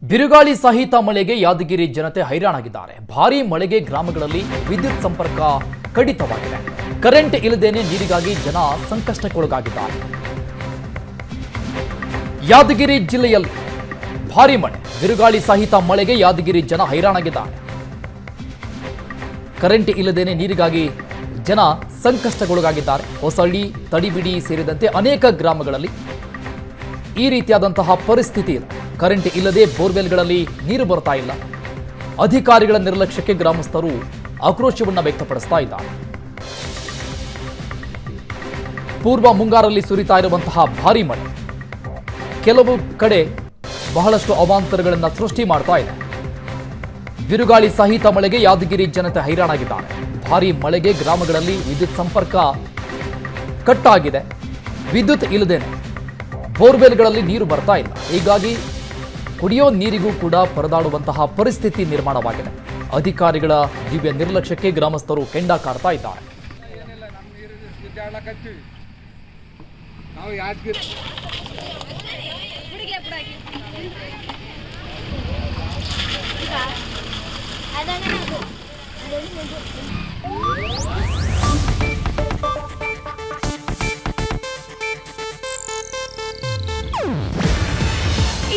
ಬಿರುಗಾಳಿ ಸಹಿತ ಮಳೆಗೆ ಯಾದಗಿರಿ ಜನತೆ ಹೈರಾಣಾಗಿದ್ದಾರೆ. ಭಾರೀ ಮಳೆಗೆ ಗ್ರಾಮಗಳಲ್ಲಿ ವಿದ್ಯುತ್ ಸಂಪರ್ಕ ಕಡಿತವಾಗಿದೆ. ಕರೆಂಟ್ ಇಲ್ಲದೇನೆ ನೀರಿಗಾಗಿ ಜನ ಸಂಕಷ್ಟಕ್ಕೊಳಗಾಗಿದ್ದಾರೆ. ಯಾದಗಿರಿ ಜಿಲ್ಲೆಯಲ್ಲಿ ಭಾರೀ ಮಳೆ, ಬಿರುಗಾಳಿ ಸಹಿತ ಮಳೆಗೆ ಯಾದಗಿರಿ ಜನ ಹೈರಾಣಾಗಿದ್ದಾರೆ. ಕರೆಂಟ್ ಇಲ್ಲದೇನೆ ನೀರಿಗಾಗಿ ಜನ ಸಂಕಷ್ಟಕ್ಕೊಳಗಾಗಿದ್ದಾರೆ. ಹೊಸಳ್ಳಿ, ತಡಿಬಿಡಿ ಸೇರಿದಂತೆ ಅನೇಕ ಗ್ರಾಮಗಳಲ್ಲಿ ಈ ರೀತಿಯಾದಂತಹ ಪರಿಸ್ಥಿತಿ ಇದೆ. ಕರೆಂಟ್ ಇಲ್ಲದೆ ಬೋರ್ವೆಲ್ಗಳಲ್ಲಿ ನೀರು ಬರ್ತಾ ಇಲ್ಲ. ಅಧಿಕಾರಿಗಳ ನಿರ್ಲಕ್ಷ್ಯಕ್ಕೆ ಗ್ರಾಮಸ್ಥರು ಆಕ್ರೋಶವನ್ನು ವ್ಯಕ್ತಪಡಿಸ್ತಾ ಇದ್ದಾರೆ. ಪೂರ್ವ ಮುಂಗಾರಲ್ಲಿ ಸುರಿತಾ ಇರುವಂತಹ ಭಾರೀ ಮಳೆ ಕೆಲವು ಕಡೆ ಬಹಳಷ್ಟು ಅವಾಂತರಗಳನ್ನು ಸೃಷ್ಟಿ ಮಾಡ್ತಾ ಇದೆ. ಬಿರುಗಾಳಿ ಸಹಿತ ಮಳೆಗೆ ಯಾದಗಿರಿ ಜನತೆ ಹೈರಾಣಾಗಿದ್ದಾರೆ. ಭಾರೀ ಮಳೆಗೆ ಗ್ರಾಮಗಳಲ್ಲಿ ವಿದ್ಯುತ್ ಸಂಪರ್ಕ ಕಟ್ ಆಗಿದೆ. ವಿದ್ಯುತ್ ಇಲ್ಲದೇನೆ ಬೋರ್ವೆಲ್ಗಳಲ್ಲಿ ನೀರು ಬರ್ತಾ ಇಲ್ಲ. ಹೀಗಾಗಿ ಕುಡಿಯೋ ನೀರಿಗೂ ಕೂಡ ಪರದಾಡುವಂತಹ ಪರಿಸ್ಥಿತಿ ನಿರ್ಮಾಣವಾಗಿದೆ. ಅಧಿಕಾರಿಗಳ ದಿವ್ಯ ನಿರ್ಲಕ್ಷ್ಯಕ್ಕೆ ಗ್ರಾಮಸ್ಥರು ಕೆಂಡ ಕಾರ್ತಾ ಇದ್ದಾರೆ.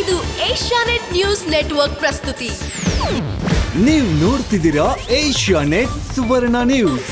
ಇದು ಏಷ್ಯಾನೆಟ್ ನ್ಯೂಸ್ ನೆಟ್ವರ್ಕ್ ಪ್ರಸ್ತುತಿ. ನೀವು ನೋಡ್ತಿದ್ದೀರಾ ಏಷ್ಯಾನೆಟ್ ಸುವರ್ಣ ನ್ಯೂಸ್.